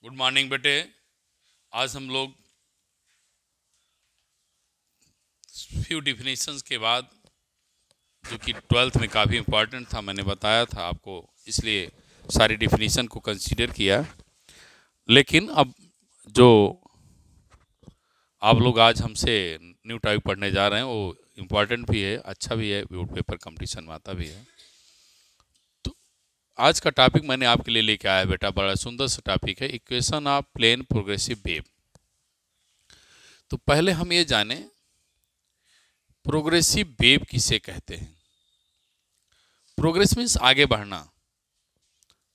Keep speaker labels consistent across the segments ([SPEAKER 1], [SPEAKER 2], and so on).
[SPEAKER 1] Good morning बेटे। आज हम लोग फ्यू डिफिनीशंस के बाद, जो कि ट्वेल्थ में काफ़ी इम्पोर्टेंट था, मैंने बताया था आपको, इसलिए सारी डिफिनीशन को कंसीडर किया। लेकिन अब जो आप लोग आज हमसे न्यू टॉपिक पढ़ने जा रहे हैं वो इम्पोर्टेंट भी है, अच्छा भी है, बोर्ड पेपर कंपटीशन में आता भी है। तो आज का टॉपिक मैंने आपके लिए लेके आया बेटा, बड़ा सुंदर सा टॉपिक है, equation of plane progressive wave. तो पहले हम ये जानें प्रोग्रेसिव वेव किसे कहते हैं। प्रोग्रेस मीन्स आगे बढ़ना,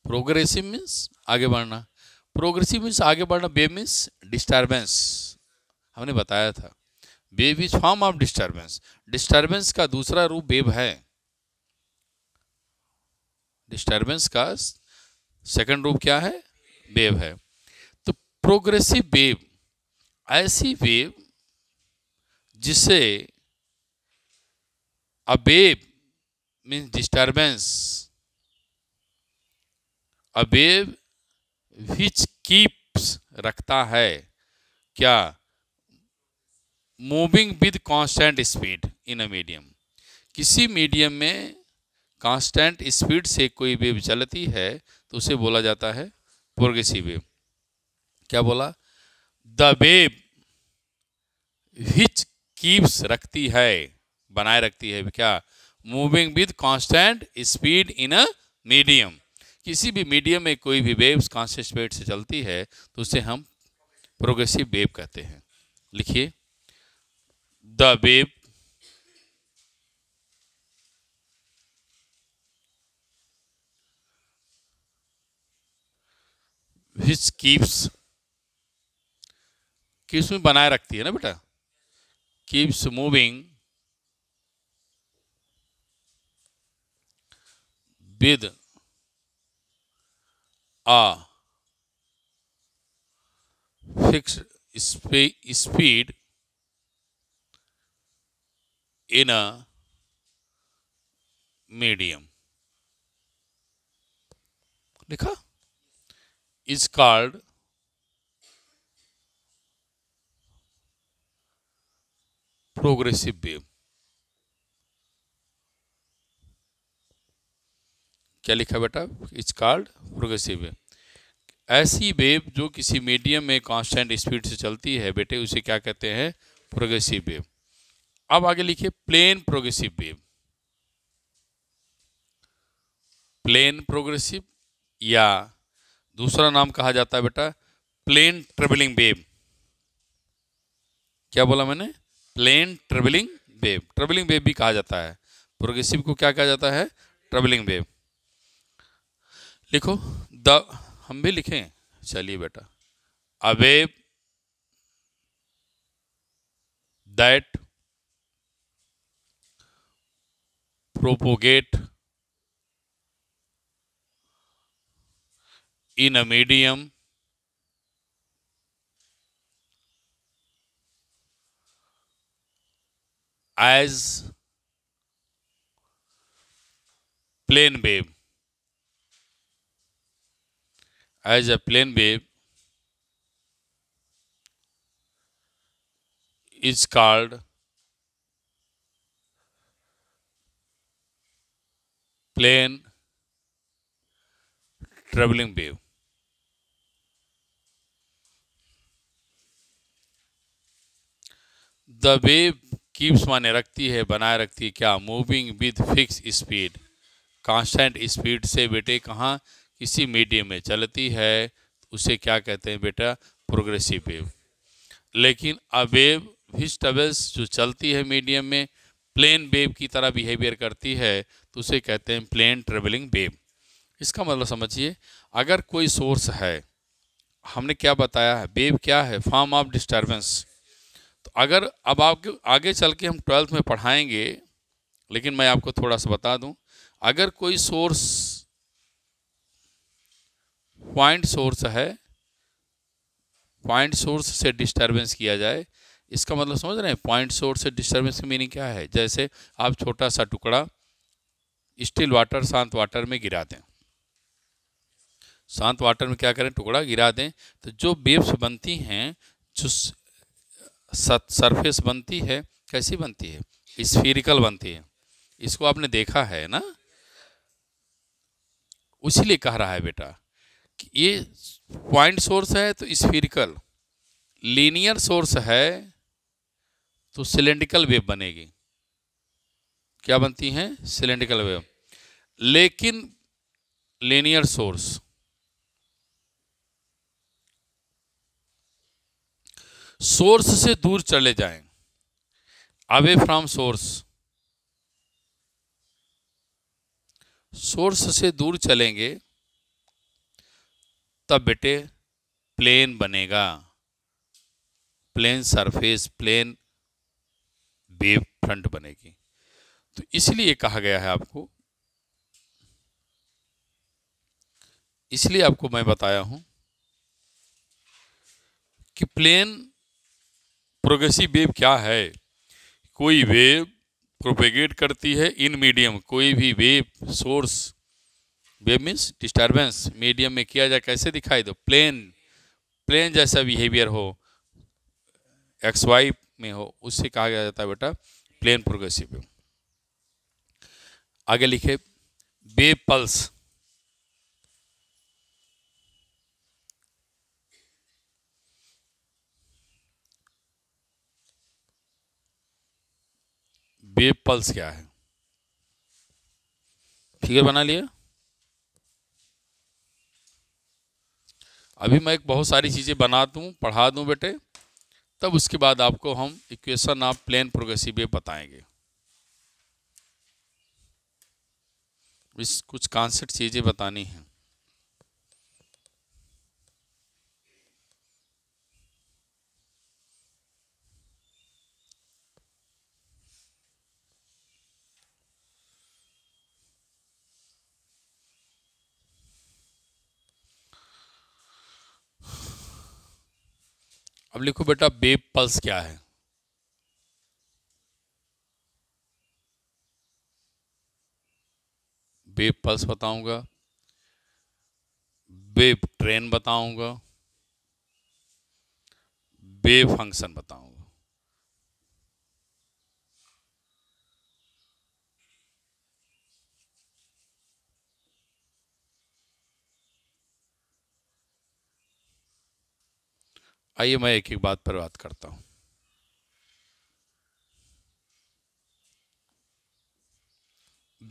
[SPEAKER 1] प्रोग्रेसिव मीन्स आगे बढ़ना, प्रोग्रेसिव मीन्स आगे बढ़ना, वेव मीन्स डिस्टर्बेंस। हमने बताया था wave is form of disturbance, disturbance का दूसरा रूप वेव है, डिस्टर्बेंस का सेकंड रूप क्या है, वेव है। तो प्रोग्रेसिव वेव ऐसी वेव जिसे a wave means disturbance, a wave which keeps रखता है क्या, moving with constant speed in a medium. किसी मीडियम में कांस्टेंट स्पीड से कोई वेव चलती है तो उसे बोला जाता है प्रोग्रेसिव वेव। क्या बोला, द वेव विच कीप्स रखती है, बनाए रखती है क्या, moving with constant speed in a medium. किसी भी मीडियम में कोई भी वेव्स कांस्टेंट स्पीड से चलती है तो उसे हम प्रोग्रेसिव वेव कहते हैं। लिखिए, the wave which keeps, keeps में बनाए रखती है ना बेटा, keeps moving with a fixed speed in a medium, लिखा, is called प्रोग्रेसिव वेव। क्या लिखा बेटा, इट्स कॉल्ड प्रोग्रेसिव वेव। ऐसी वेव जो किसी मीडियम में कांस्टेंट स्पीड से चलती है बेटे उसे क्या कहते हैं, प्रोग्रेसिव वेव। अब आगे लिखिए plane progressive wave, plane progressive या दूसरा नाम कहा जाता है बेटा प्लेन ट्रेवलिंग वेव। क्या बोला मैंने, plane travelling wave, travelling wave भी कहा जाता है, प्रोग्रेसिव को क्या कहा जाता है, ट्रेवलिंग वेव। लिखो द, हम भी लिखें, चलिए बेटा, a wave that propagate in a medium as plane wave, as a plane wave is called plane traveling wave। The wave keeps माने रखती है, बनाए रखती है क्या, moving with fix speed, constant speed से बेटे कहाँ, किसी मीडियम में चलती है, उसे क्या कहते हैं बेटा, प्रोग्रेसिव वेव। लेकिन अ वेव विच ट्रेवल्स, जो चलती है मीडियम में, प्लेन वेव की तरह बिहेवियर करती है तो उसे कहते हैं प्लेन ट्रेवलिंग वेव। इसका मतलब समझिए, अगर कोई सोर्स है, हमने क्या बताया है, वेव क्या है, फॉर्म ऑफ डिस्टर्बेंस। तो अगर अब आपके आगे चल के हम ट्वेल्थ में पढ़ाएंगे, लेकिन मैं आपको थोड़ा सा बता दूं, अगर कोई सोर्स पॉइंट सोर्स है, पॉइंट सोर्स से डिस्टर्बेंस किया जाए, इसका मतलब समझ रहे हैं, पॉइंट सोर्स से डिस्टर्बेंस की मीनिंग क्या है। जैसे आप छोटा सा टुकड़ा स्टिल वाटर, शांत वाटर में गिरा दें, शांत वाटर में क्या करें, टुकड़ा गिरा दें। तो जो वेव्स बनती हैं, जो सरफेस बनती है, कैसी बनती है, स्फीरिकल बनती है। इसको आपने देखा है ना, उसीलिए कह रहा है बेटा कि ये पॉइंट सोर्स है तो स्फीरिकल, लीनियर सोर्स है तो सिलेंड्रिकल वेव बनेगी। क्या बनती हैं, सिलेंड्रिकल वेव। लेकिन लीनियर सोर्स से दूर चले जाएं, अवे फ्रॉम सोर्स से दूर चलेंगे, तब बेटे प्लेन बनेगा, plane surface, plane wave front बनेगी। तो इसलिए कहा गया है आपको, इसलिए आपको मैं बताया हूं कि प्लेन प्रोग्रेसिव वेव क्या है। कोई वेव प्रोपेगेट करती है इन मीडियम, कोई भी wave source, wave means disturbance, medium में किया जाए, कैसे दिखाई दो, प्लेन जैसा बिहेवियर हो, एक्स वाई में हो, उससे कहा गया जाता है बेटा प्लेन प्रोग्रेसिव वेव। आगे लिखे वेव पल्स। वेव पल्स क्या है, फिगर बना लिया। अभी मैं एक बहुत सारी चीजें बना दूं, पढ़ा दूं बेटे, तब उसके बाद आपको हम equation of plane progressive wave बताएंगे। इस कुछ कॉन्सेप्ट चीजें बतानी हैं। अब लिखो बेटा वेव पल्स क्या है। वेव पल्स बताऊंगा, वेव ट्रेन बताऊंगा, वेव फंक्शन बताऊंगा। आइए मैं एक एक बात पर बात करता हूं।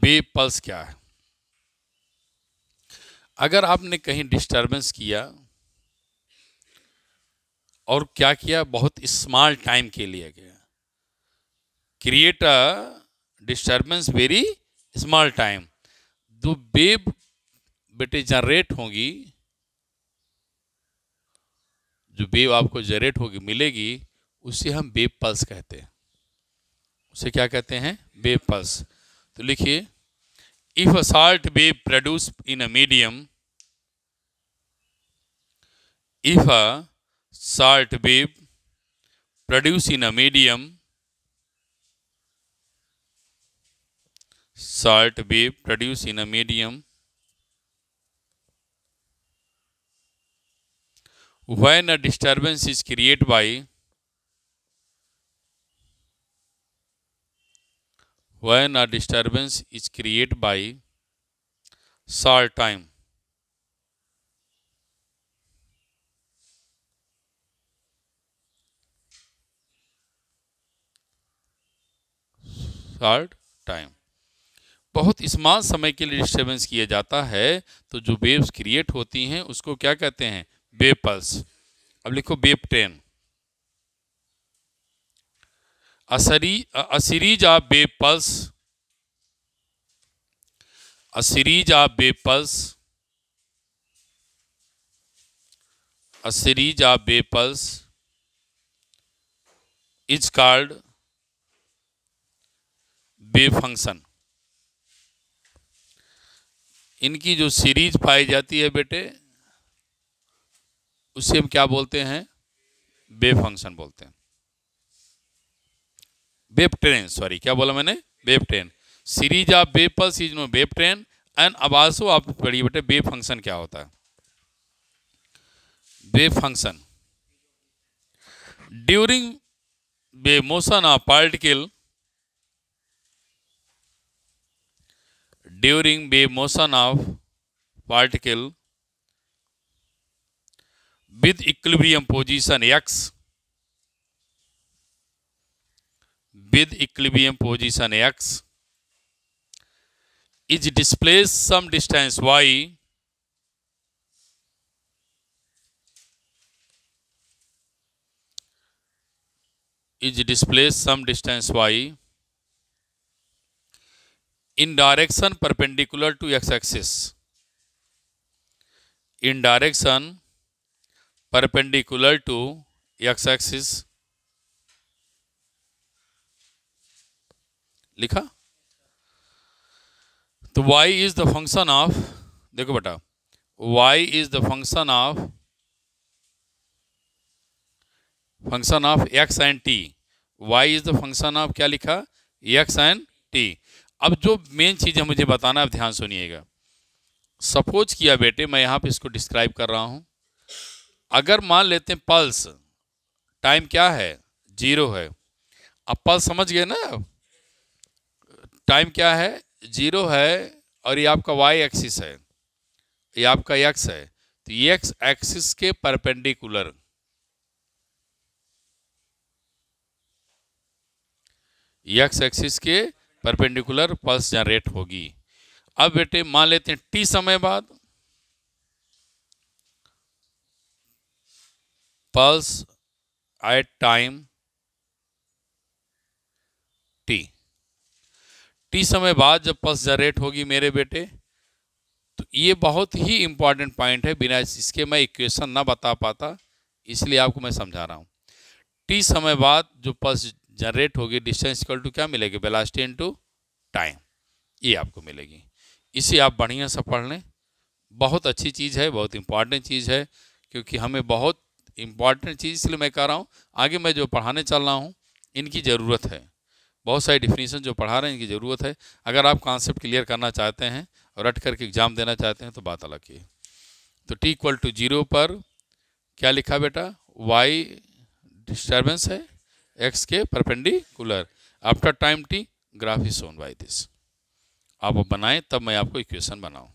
[SPEAKER 1] वेव पल्स क्या है। अगर आपने कहीं डिस्टरबेंस किया और क्या किया, बहुत स्मॉल टाइम के लिए गया, create a disturbance very small time, जो वेव बेटे जनरेट होगी, जो वेव आपको जनरेट होगी मिलेगी, उसे हम वेव पल्स कहते हैं। उसे क्या कहते हैं, वेव पल्स। तो लिखिए, if a salt wave produce in a medium, if a salt wave produced in a medium, salt wave produced in a medium, when a disturbance is created by, when a disturbance is created by salt time, salt time, बहुत small समय के लिए disturbance किया जाता है, तो जो waves create होती हैं उसको क्या कहते हैं, वेव पल्स। अब लिखो wave train. A series of wave pulse, a series of wave pulse, a series of wave pulse is called wave function। इनकी जो सीरीज पाई जाती है बेटे, उसे हम क्या बोलते हैं, वेव फंक्शन बोलते हैं। वेव ट्रेन, सॉरी क्या बोला मैंने, wave train. Series of wave pulse is no wave train. And अब आल्सो आप पढ़िए बेटे वेव फंक्शन क्या होता है। wave function. During wave motion of particle, during wave motion of particle with equilibrium position x, with equilibrium position x, is displaced some distance y, is displaced some distance y in direction perpendicular to x-axis, in direction perpendicular to x-axis. लिखा? तो y is the function of, देखो बेटा, y is the function of x and t. y is the function of, क्या लिखा? x and t. अब जो main चीज है मुझे बताना, अब ध्यान सुनिएगा. सपोज किया बेटे, मैं यहाँ पे इसको डिस्क्राइब कर रहा हूँ. अगर मान लेते हैं पल्स टाइम क्या है? 0 है. अब पल्स समझ गए ना? टाइम क्या है? 0 है, और ये आपका y एक्सिस है, ये आपका x है. तो ये x एक्सिस के परपेंडिकुलर, x एक्सिस के परपेंडिकुलर पल्स जनरेट होगी. अब बेटे मान लेते हैं t समय बाद पल्स एट टाइम t समय बाद जब पल्स जनरेट होगी मेरे बेटे, तो ये बहुत ही इंपॉर्टेंट पॉइंट है. बिना इसके मैं इक्वेशन ना बता पाता, इसलिए आपको मैं समझा रहा हूँ. t समय बाद जो पल्स जनरेट होगी, डिस्टेंस इक्वल टू क्या मिलेगी? वेलोसिटी इनटू टाइम, ये आपको मिलेगी. इसे आप बढ़िया से पढ़ लें. बहुत अच्छी चीज़ है, बहुत इंपॉर्टेंट चीज़ है, क्योंकि हमें बहुत इंपॉर्टेंट चीज़, इसलिए मैं कह रहा हूँ आगे मैं जो पढ़ाने चल रहा हूँ इनकी ज़रूरत है. बहुत सारी डिफिनीशन जो पढ़ा रहे हैं इनकी ज़रूरत है. अगर आप कॉन्सेप्ट क्लियर करना चाहते हैं और रट करके एग्जाम देना चाहते हैं तो बात अलग की है. तो t इक्वल टू 0 पर क्या लिखा बेटा? y डिस्टर्बेंस है x के perpendicular. After time t graph is shown by this. आप बनाएं तब मैं आपको इक्वेशन बनाऊं.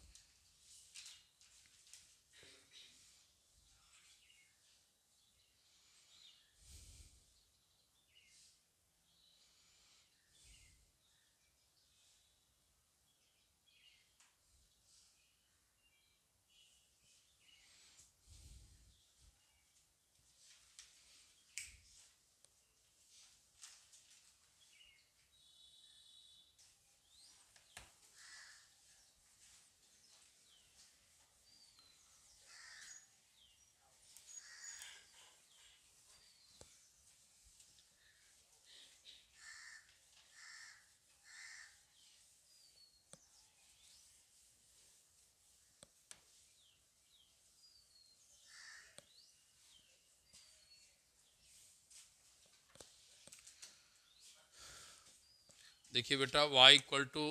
[SPEAKER 1] देखिए बेटा, y इक्वल टू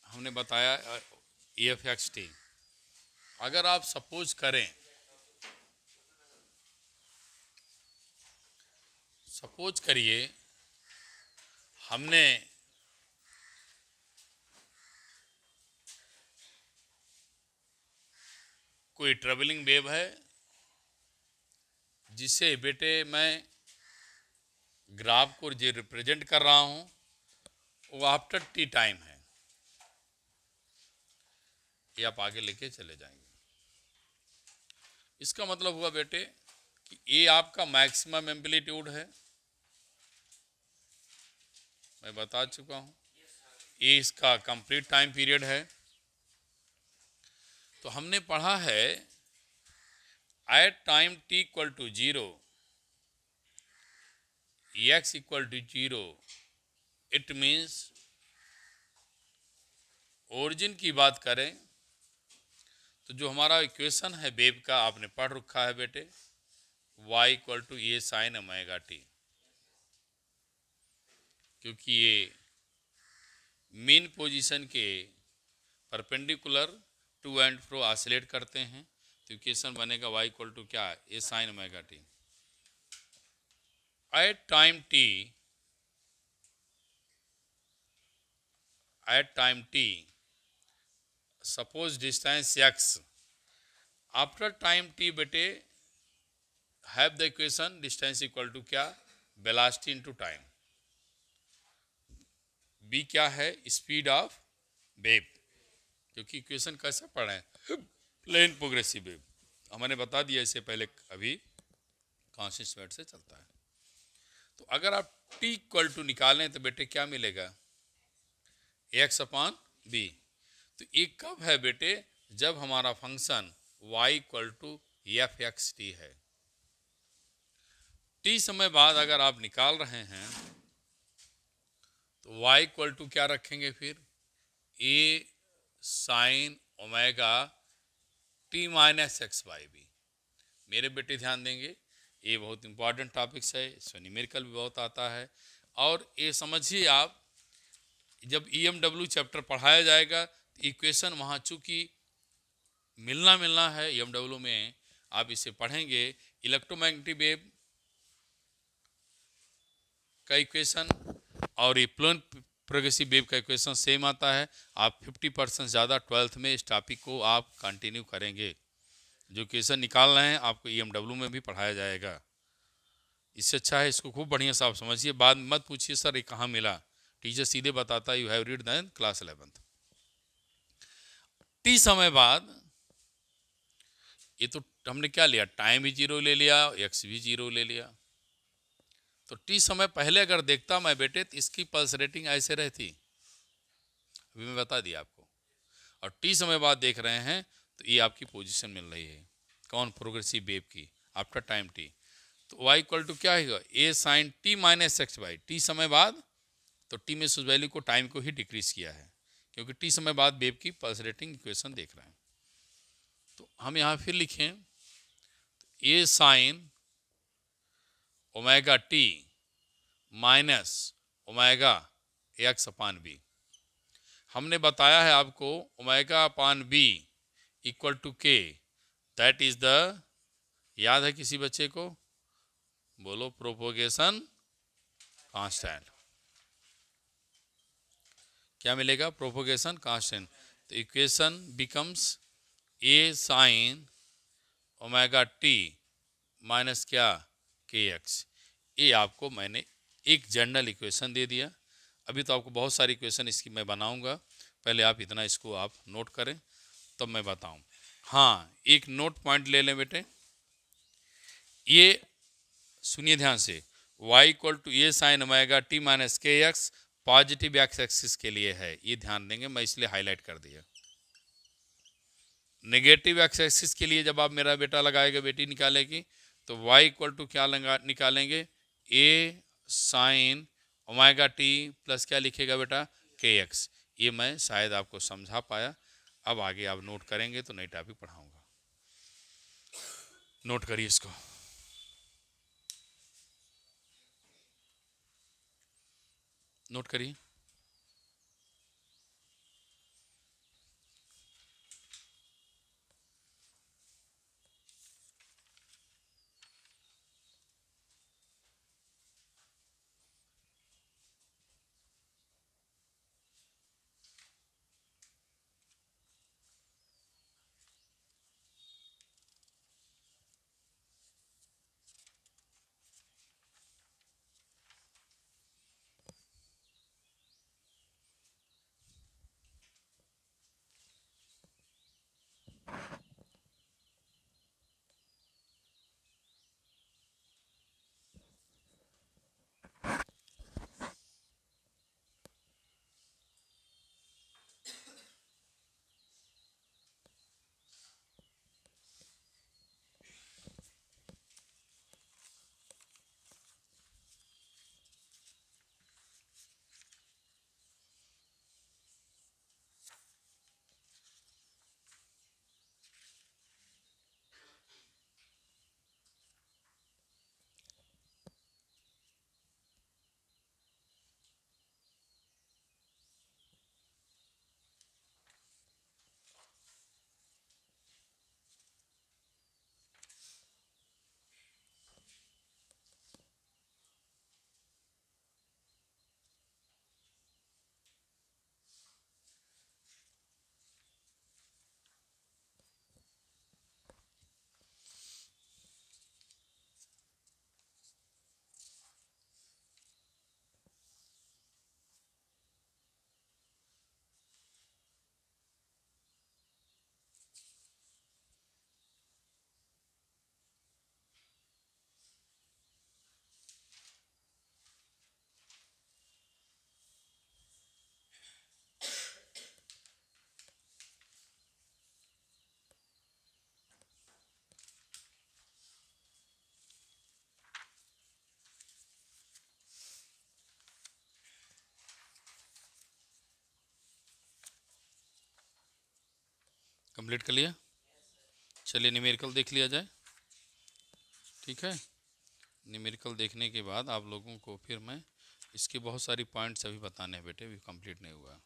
[SPEAKER 1] हमने बताया एफ एक्स टी. अगर आप सपोज करें, सपोज करिए हमने कोई ट्रेवलिंग वेव है जिसे बेटे मैं ग्राफ को जो रिप्रेजेंट कर रहा हूं वो आफ्टर टी टाइम है. ये आप आगे लेके चले जाएंगे. इसका मतलब हुआ बेटे कि ये आपका मैक्सिमम एम्पलीट्यूड है, मैं बता चुका हूं. ये इसका कंप्लीट टाइम पीरियड है. तो हमने पढ़ा है at time t equal to 0, x equal to 0, it means origin की बात करें तो जो हमारा इक्वेशन है वेव का आपने पढ़ रखा है बेटे, y equal to A sine omega t. क्योंकि ये मीन पोजीशन के perpendicular to and fro oscillate करते हैं, तो इक्वेशन बनेगा y इक्वल टू क्या है, A sine omega T. At time T, at time T suppose distance x, after time T बेटे have the equation distance equal to क्या, velocity into time. b क्या है, स्पीड ऑफ वेव, क्योंकि equation कैसे पढ़े हैं, प्लेन प्रोग्रेसिव वेव हमने बता दिया इससे पहले, अभी कांस्टेंट स्पीड से चलता है। तो अगर आप t इक्वल टू निकालें तो बेटे क्या मिलेगा, x अपॉन बी। तो एक कब है बेटे, जब हमारा function y equal to f x t है। t समय बाद अगर आप निकाल रहे हैं तो y इक्वल टू क्या रखेंगे फिर, A sine omega T minus X by B. मेरे बेटे ध्यान देंगे, ये बहुत इंपॉर्टेंट टॉपिक्स है, इसमें न्यूमेरिकल भी बहुत आता है। और ये समझिए आप, जब EMW चैप्टर पढ़ाया जाएगा तो इक्वेशन वहाँ चूँकि मिलना है EMW में, आप इसे पढ़ेंगे। इलेक्ट्रोमैग्नेटिक वेव का इक्वेशन और ये प्लेन प्रोग्रेसिव वेव का इक्वेशन सेम आता है। आप 50% ज़्यादा 12th में इस टॉपिक को आप कंटिन्यू करेंगे। जो इक्वेशन निकाल रहे हैं आपको EMW में भी पढ़ाया जाएगा। इससे अच्छा है इसको खूब बढ़िया से आप समझिए, बाद में मत पूछिए सर ये कहाँ मिला, टीचर सीधे बताता है you have read the class 11th। T समय बाद ये तो हमने क्या लिया, टाइम भी 0 ले लिया, एक्स भी 0 ले लिया। तो टी समय पहले अगर देखता मैं बेटे तो इसकी पल्स रेटिंग ऐसे रहती, अभी मैं बता दिया आपको। और टी समय बाद देख रहे हैं तो ये आपकी पोजीशन मिल रही है, कौन, प्रोग्रेसिव वेव की आफ्टर टाइम टी। तो y इक्वल टू क्या है, A sine T minus X by T समय बाद। तो टी में उस वैल्यू को, टाइम को ही डिक्रीज किया है, क्योंकि टी समय बाद वेव की पल्स रेटिंग इक्वेशन देख रहे हैं। तो हम यहाँ फिर लिखें, A sine omega T minus omega X upon B. हमने बताया है आपको omega upon B equal to K, that is the, याद है किसी बच्चे को, बोलो, प्रोपोगेशन कांस्टेंट। क्या मिलेगा, प्रोपोगेशन कांस्टेंट। तो equation becomes a sine omega T minus क्या, के एक्स। ये आपको मैंने एक जनरल इक्वेशन दे दिया। अभी तो आपको बहुत सारी इक्वेशन इसकी मैं बनाऊंगा, पहले आप इतना इसको आप नोट करें तब मैं बताऊं। हाँ, एक नोट पॉइंट ले लें बेटे, ये सुनिए ध्यान से, y equal to A sine omega T minus के एक्स पॉजिटिव एक्स एक्सिस के लिए है, ये ध्यान देंगे, मैं इसलिए हाईलाइट कर दिया। नेगेटिव एक्स एक्सिस के लिए जब आप मेरा बेटा लगाएगा, बेटी निकालेगी, तो y इक्वल टू क्या निकालेंगे, ए साइन ओमेगा टी प्लस क्या लिखेगा बेटा, के एक्स। ये मैं शायद आपको समझा पाया। अब आगे आप नोट करेंगे तो नई टॉपिक पढ़ाऊंगा, नोट करिए इसको। नोट करिए। कंप्लीट कर लिया। चलिए न्यूमेरिकल देख लिया जाए। ठीक है, न्यूमेरिकल देखने के बाद आप लोगों को फिर मैं इसके बहुत सारी पॉइंट्स अभी बताने हैं बेटे, अभी कंप्लीट नहीं हुआ।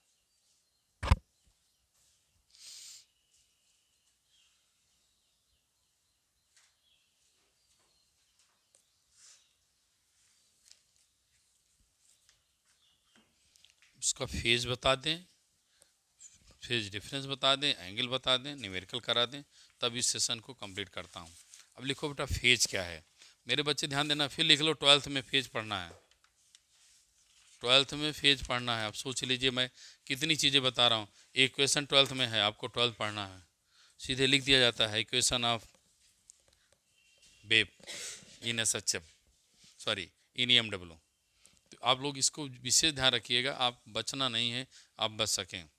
[SPEAKER 1] इसका फेज बता दें, फेज डिफरेंस बता दें, एंगल बता दें, न्यूमेरिकल करा दें, तब इस सेशन को कंप्लीट करता हूँ। अब लिखो बेटा फेज क्या है। मेरे बच्चे ध्यान देना, फिर लिख लो 12th में फेज पढ़ना है। 12th में फेज पढ़ना है। आप सोच लीजिए मैं कितनी चीज़ें बता रहा हूँ। एक क्वेश्चन 12th में है, आपको 12th पढ़ना है। सीधे लिख दिया जाता है equation of wave in S H F, sorry in EMW। तो आप लोग इसको विशेष ध्यान रखिएगा, आप बचना नहीं है, आप बच सकें।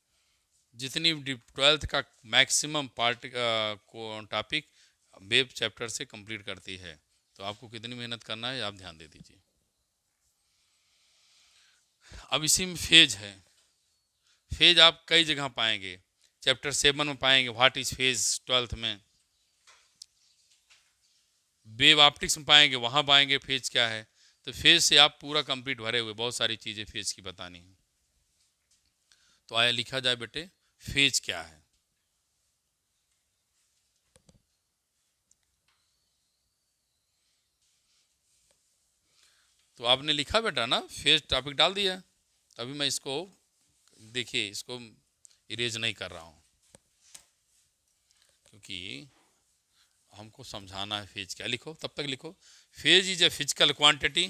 [SPEAKER 1] जितनी 12th का मैक्सिमम पार्ट को टॉपिक वेब चैप्टर से कंप्लीट करती है, तो आपको कितनी मेहनत करना है आप ध्यान दे दीजिए। अब इसी में फेज है। फेज आप कई जगह पाएंगे, चैप्टर 7 में पाएंगे व्हाट इज फेज 12th में। वेव ऑप्टिक्स में पाएंगे, वहाँ पाएंगे फेज क्या है। तो फेज से आप पूरा कंप्लीट भरे हुए, बहुत सारी चीज़ें फेज की बतानी है। तो आया लिखा जाए बेटे फेज क्या है। तो आपने लिखा बेटा ना, फेज टॉपिक डाल दिया। अभी मैं इसको देखिए, इसको इरेज नहीं कर रहा हूँ क्योंकि हमको समझाना है फेज क्या। लिखो तब तक लिखो, phase is a physical quantity.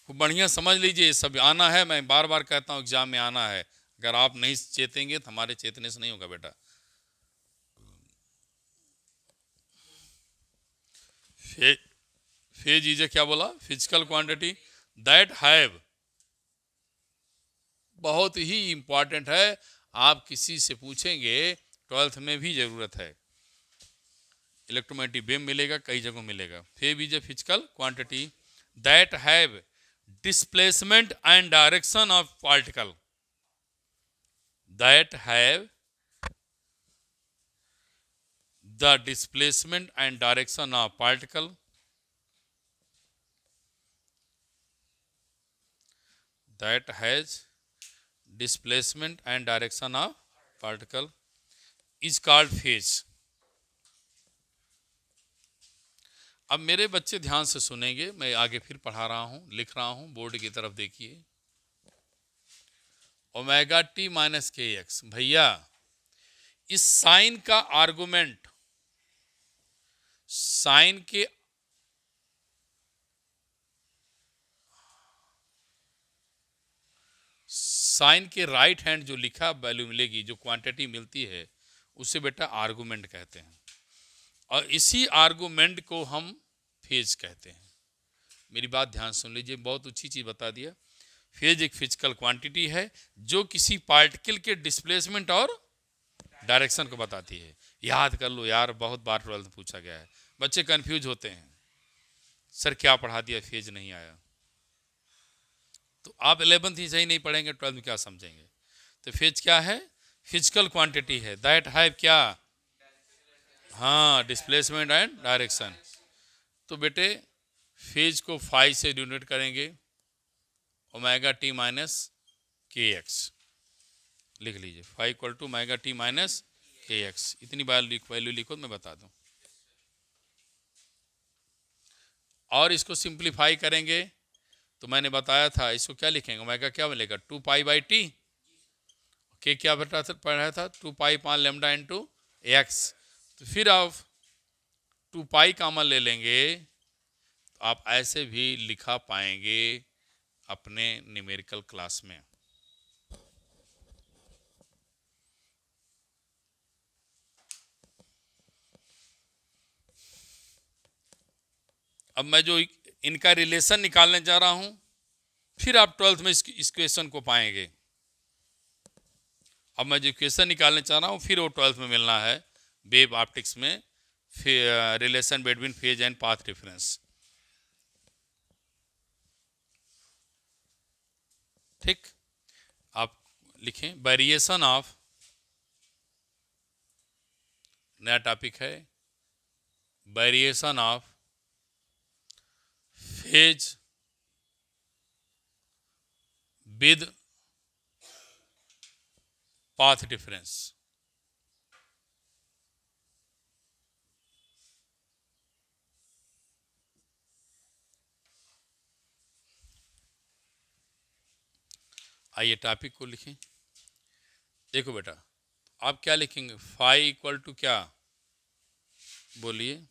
[SPEAKER 1] खूब बढ़िया समझ लीजिए, सब आना है। मैं बार बार कहता हूँ एग्जाम में आना है। अगर आप नहीं चेतेंगे तो हमारे चेतने से नहीं होगा बेटा। फेज इज ए क्या बोला, फिजिकल क्वांटिटी दैट हैव, बहुत ही इंपॉर्टेंट है। आप किसी से पूछेंगे 12th में भी जरूरत है। इलेक्ट्रोमैग्नेटिक वेव मिलेगा, कई जगहों मिलेगा। Phase is a physical quantity that have displacement and direction of particle, that have the displacement and direction of particle, that has displacement and direction of particle is called phase। अब मेरे बच्चे ध्यान से सुनेंगे, मैं आगे फिर पढ़ा रहा हूं, लिख रहा हूं, बोर्ड की तरफ देखिए। ओमेगा टी माइनस के एक्स, भैया इस साइन का आर्गुमेंट, साइन के साइन के राइट हैंड जो लिखा वैल्यू मिलेगी, जो क्वांटिटी मिलती है, उसे बेटा आर्गुमेंट कहते हैं। और इसी आर्गुमेंट को हम फेज कहते हैं। मेरी बात ध्यान सुन लीजिए, बहुत अच्छी चीज़ बता दिया। फेज एक फिजिकल क्वांटिटी है जो किसी पार्टिकल के डिस्प्लेसमेंट और डायरेक्शन को बताती है। याद कर लो यार, बहुत बार 12th पूछा गया है। बच्चे कंफ्यूज होते हैं, सर क्या पढ़ा दिया, फेज नहीं आया। तो आप 11th ही सही नहीं पढ़ेंगे, 12th में क्या समझेंगे। तो फेज क्या है, फिजिकल क्वांटिटी है दैट हैव क्या, हाँ, डिस्प्लेसमेंट एंड डायरेक्शन। तो बेटे फेज को फाई से डिनोट करेंगे, ओमेगा टी माइनस के एक्स लिख लीजिए। Phi equal to omega T minus के एक्स, इतनी वैल्यू लिखो मैं बता दूं। और इसको सिंप्लीफाई करेंगे तो मैंने बताया था, इसको क्या लिखेंगे, ओमेगा क्या मिलेगा, 2 पाई बाई टी, के क्या पढ़ा था 2 पाई पान लेमडा इंटू एक्स। तो फिर आप 2 पाई कॉमन ले लेंगे, तो आप ऐसे भी लिखा पाएंगे अपने न्यूमेरिकल क्लास में। अब मैं जो इनका रिलेशन निकालने जा रहा हूं, फिर आप 12th में इस क्वेश्चन को पाएंगे। अब मैं जो इक्वेशन निकालने चाह रहा हूँ, फिर वो 12th में मिलना है वेव ऑप्टिक्स में, relation between phase and path difference. ठीक, आप लिखें वेरिएशन ऑफ नया टॉपिक है variation of phase with path difference. आइए टॉपिक को लिखें। देखो बेटा, आप क्या लिखेंगे? फाई इक्वल टू क्या बोलिए?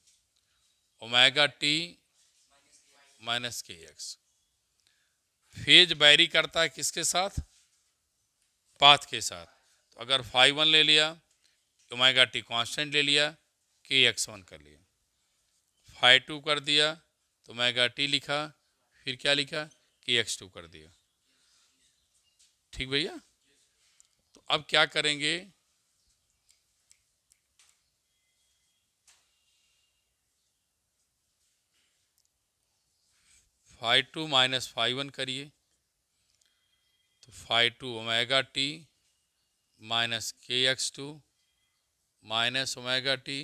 [SPEAKER 1] ओमेगा टी माइनस के एक्स। फेज बैरी करता है किसके साथ? पाथ के साथ। तो अगर फाई वन ले लिया, ओमेगा टी कांस्टेंट ले लिया, के एक्स वन कर लिया, फाई टू कर दिया तो ओमेगा टी लिखा, फिर क्या लिखा? के एक्स टू कर दिया। ठीक भैया? तो अब क्या करेंगे? Phi two minus phi one करिए, तो phi two omega T minus के X two minus omega T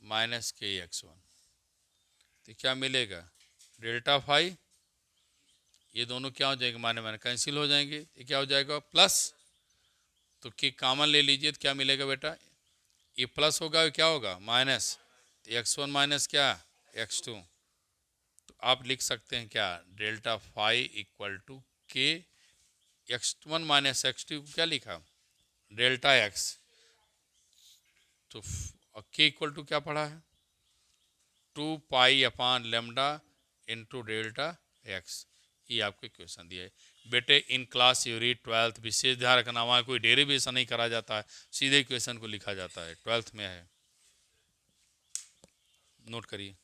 [SPEAKER 1] minus के एक्स वन। तो क्या मिलेगा? डेल्टा फाई, ये दोनों क्या हो जाएंगे? माने माने कैंसिल हो जाएंगे। ये क्या हो जाएगा? प्लस। तो के कॉमन ले लीजिए तो क्या मिलेगा बेटा? ये प्लस होगा, क्या होगा? माइनस। तो एक्स वन माइनस क्या? X two. तो आप लिख सकते हैं क्या? Delta phi equal to k x one minus x two. क्या लिखा? Delta x. तो के इक्वल टू क्या पढ़ा है? 2 पाई/लैम्डा इंटू डेल्टा एक्स। ये आपको क्वेश्चन दिया है बेटे। In class you read twelfth. विशेष ध्यान रखना, वहाँ कोई डेरिवेशन नहीं करा जाता है, सीधे क्वेश्चन को लिखा जाता है। ट्वेल्थ में है, नोट करिए।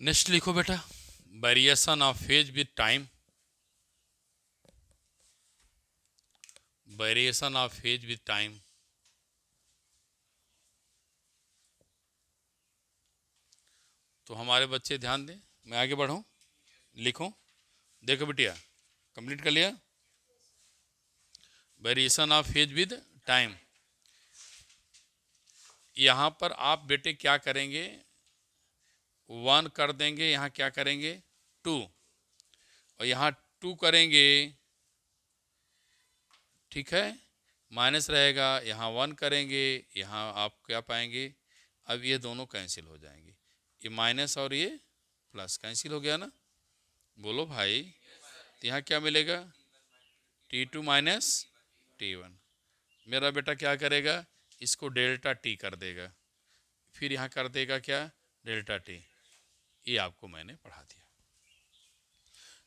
[SPEAKER 1] नेक्स्ट लिखो बेटा, variation of phase with time. Variation of phase with time. तो हमारे बच्चे ध्यान दें, मैं आगे बढ़ूं, लिखो। देखो बिटिया, कंप्लीट कर लिया? Variation of phase with time. यहाँ पर आप बेटे क्या करेंगे? 1 कर देंगे, यहाँ क्या करेंगे? 2, और यहाँ 2 करेंगे, ठीक है? माइनस रहेगा, यहाँ 1 करेंगे, यहाँ आप क्या पाएंगे? अब ये दोनों कैंसिल हो जाएंगे, ये माइनस और ये प्लस कैंसिल हो गया ना? बोलो भाई। तो यहाँ क्या मिलेगा? T2 minus T1। मेरा बेटा क्या करेगा? इसको डेल्टा टी कर देगा, फिर यहाँ कर देगा क्या? Delta T. ये आपको मैंने पढ़ा दिया।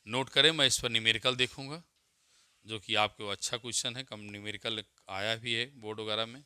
[SPEAKER 1] नोट करें, मैं इस पर न्यूमेरिकल देखूंगा, जो कि आपको अच्छा क्वेश्चन है, कम न्यूमेरिकल आया भी है बोर्ड वगैरह में।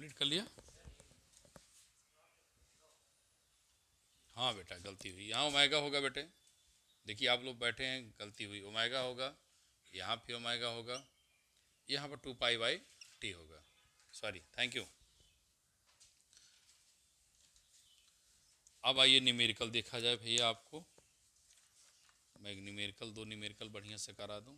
[SPEAKER 1] कंप्लीट कर लिया? हाँ बेटा गलती हुई, यहाँ ओमेगा होगा बेटे, देखिए आप लोग बैठे हैं, गलती हुई, ओमेगा होगा, यहाँ भी ओमेगा होगा, यहाँ पर 2 पाई/t होगा। Sorry, thank you. अब आइए न्यूमेरिकल देखा जाए भैया, आपको मैं एक न्यूमेरिकल, 2 न्यूमेरिकल बढ़िया से करा दूं।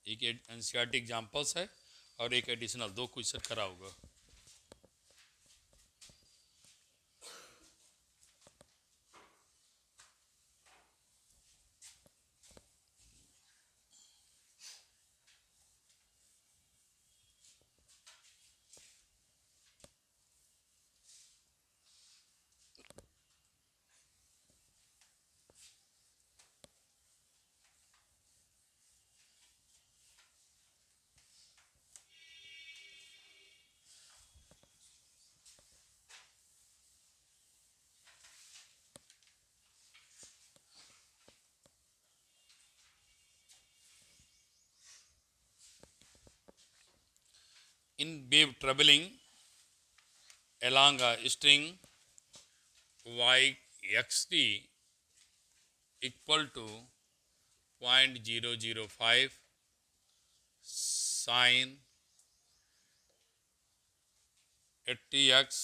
[SPEAKER 1] एक एनसीईआरटी एग्जाम्पल्स है और एक एडिशनल, 2 क्वेश्चन करा होगा। In wave traveling along a string yxt equal to 0.005 sin 80x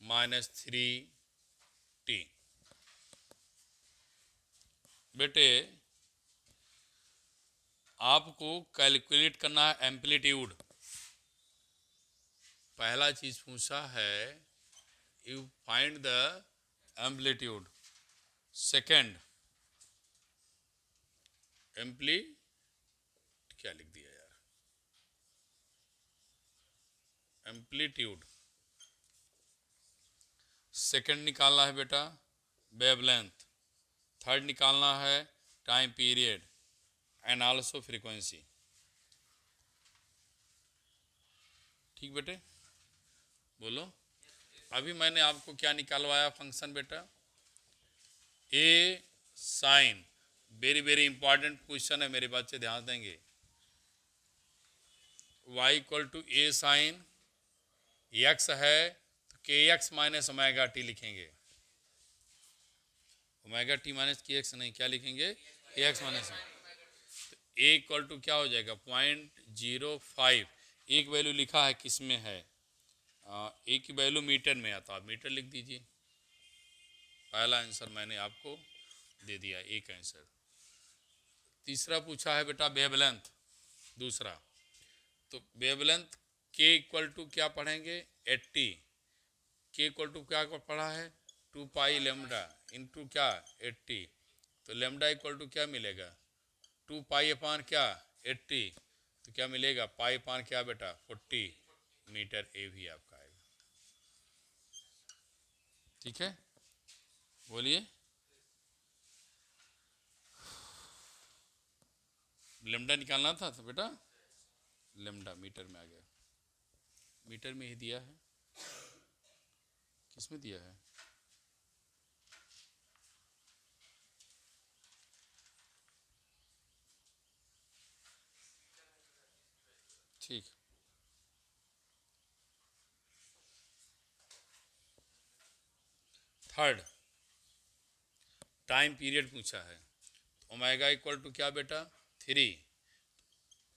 [SPEAKER 1] minus 3t। बेटे आपको कैलकुलेट करना है एम्पलीट्यूड। पहला चीज पूछा है you find the amplitude. Second amply क्या लिख दिया यार, एम्पलीट्यूड। सेकंड निकालना है बेटा वेवलेंथ। थर्ड निकालना है time period and also frequency. ठीक बेटे बोलो। अभी मैंने आपको क्या निकालवाया फंक्शन बेटा, A sine. Very very important question है, मेरे बच्चे ध्यान देंगे। y equal to A sine x है तो k x minus omega t लिखेंगे। ओमेगा टी माइनस के एक्स नहीं, क्या लिखेंगे, के एक्स माइनस। तो ए इक्वल टू क्या हो जाएगा 0.05। एक वैल्यू लिखा है किस में है, ए की वैल्यू मीटर में है तो आप मीटर लिख दीजिए। पहला आंसर मैंने आपको दे दिया, एक आंसर। तीसरा पूछा है बेटा वेवलेंथ, दूसरा। तो वेवलेंथ के इक्वल टू क्या पढ़ेंगे 80। के इक्वल टू क्या पढ़ा है 2 पाई लेमडा इंटू क्या 80। तो लेमडा इक्वल टू क्या मिलेगा 2 पाई अपान क्या 80। तो क्या मिलेगा पाई अपान क्या बेटा 40 मीटर। ए भी आपका आएगा। ठीक है बोलिए। लेमडा निकालना था तो बेटा लेमडा मीटर में आ गया, मीटर में ही दिया है। किस में दिया है, ठीक। थर्ड टाइम पीरियड पूछा है। ओमेगा इक्वल टू क्या बेटा 3।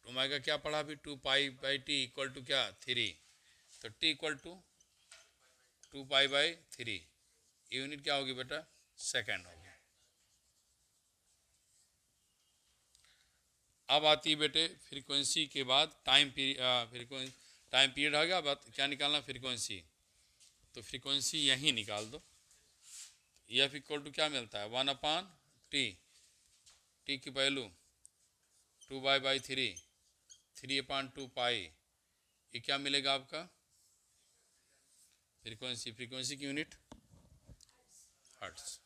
[SPEAKER 1] ओमेगा क्या पढ़ा अभी 2 pi by t equal to क्या 3। तो t equal to 2 pi by 3। Unit क्या होगी बेटा सेकेंड होगी। अब आती है बेटे फ्रीक्वेंसी के बाद टाइम पीरियड। टाइम पीरियड आ गया, अब क्या निकालना फ्रीक्वेंसी। तो फ्रीक्वेंसी यहीं निकाल दो। एफ इक्वल टू क्या मिलता है 1/t। टी की वैल्यू 2/3, 3/2 पाई। ये क्या मिलेगा आपका फ्रीक्वेंसी। फ्रीक्वेंसी की यूनिट हर्ट्ज,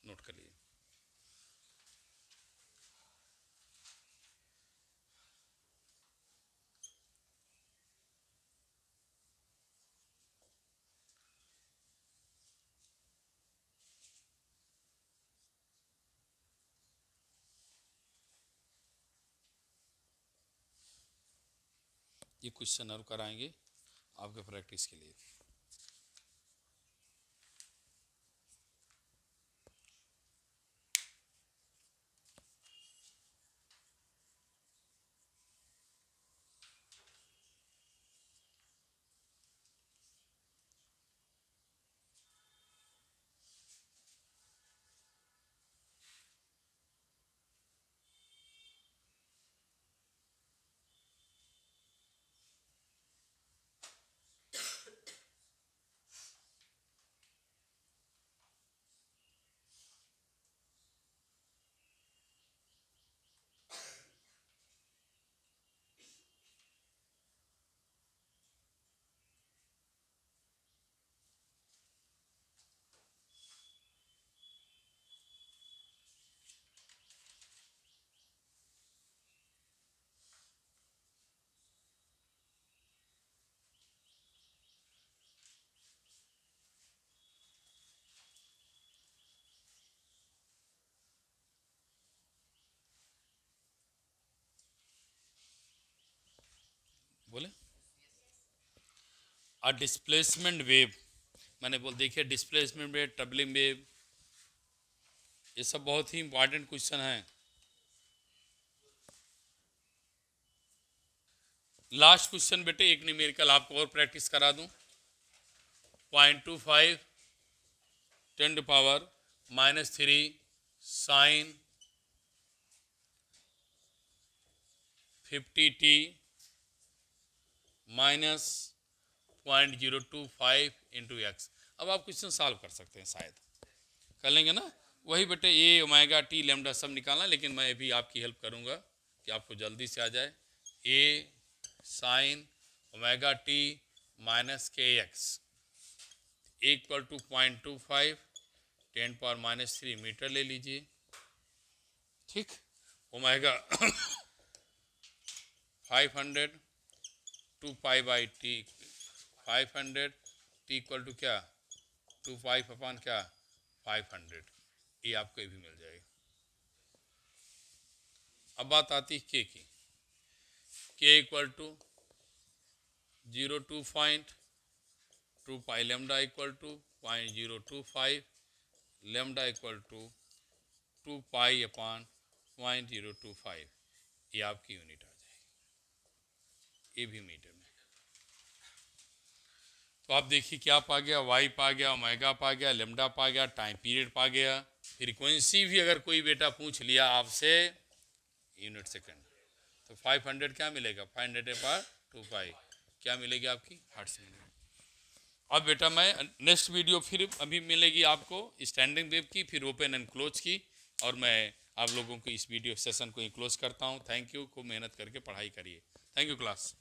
[SPEAKER 1] नोट कर लीजिए। ये क्वेश्चन और कराएंगे आपके प्रैक्टिस के लिए। बोले डिस्प्लेसमेंट वेव, मैंने बोल देखिए डिस्प्लेसमेंट वेव, ट्रबलिंग वेव, ये सब बहुत ही इंपॉर्टेंट क्वेश्चन हैं। लास्ट क्वेश्चन बेटे एक न्यूमेरिकल आपको और प्रैक्टिस करा दूं। 0.25 10⁻³ sign 50t minus 0.025 into x. अब आप क्वेश्चन सॉल्व कर सकते हैं, शायद कर लेंगे ना। वही बेटे ए ओमेगा टी लैम्डा सब निकालना, लेकिन मैं भी आपकी हेल्प करूंगा कि आपको जल्दी से आ जाए। A sine omega T minus के एक्स इक्वल टू 0.25 10⁻³ मीटर ले लीजिए, ठीक। Omega 500 2 pi by t 500 t equal to क्या 2 पाई अपॉन क्या 500, ये आपको ये भी मिल जाएगा। अब बात आती है के की। K equal to 0.2 pi lambda equal to 0.025 lambda equal to 2 pi upon 0.025, ये आपकी यूनिट आ जाएगी, ये भी मीटर में। तो आप देखिए क्या पा गया, वाई पा गया, ओमेगा पा गया, लेमडा पा गया, टाइम पीरियड पा गया। फ्रीक्वेंसी भी अगर कोई बेटा पूछ लिया आपसे यूनिट सेकंड, तो 500 क्या मिलेगा 500/2 पाई क्या मिलेगी आपकी हर्ट्ज मिलेगी। अब बेटा मैं नेक्स्ट वीडियो फिर अभी मिलेगी आपको स्टैंडिंग वेव की, फिर ओपन एंड क्लोज की, और मैं आप लोगों को इस वीडियो सेशन को ही क्लोज करता हूँ। थैंक यू, खूब मेहनत करके पढ़ाई करिए। Thank you class.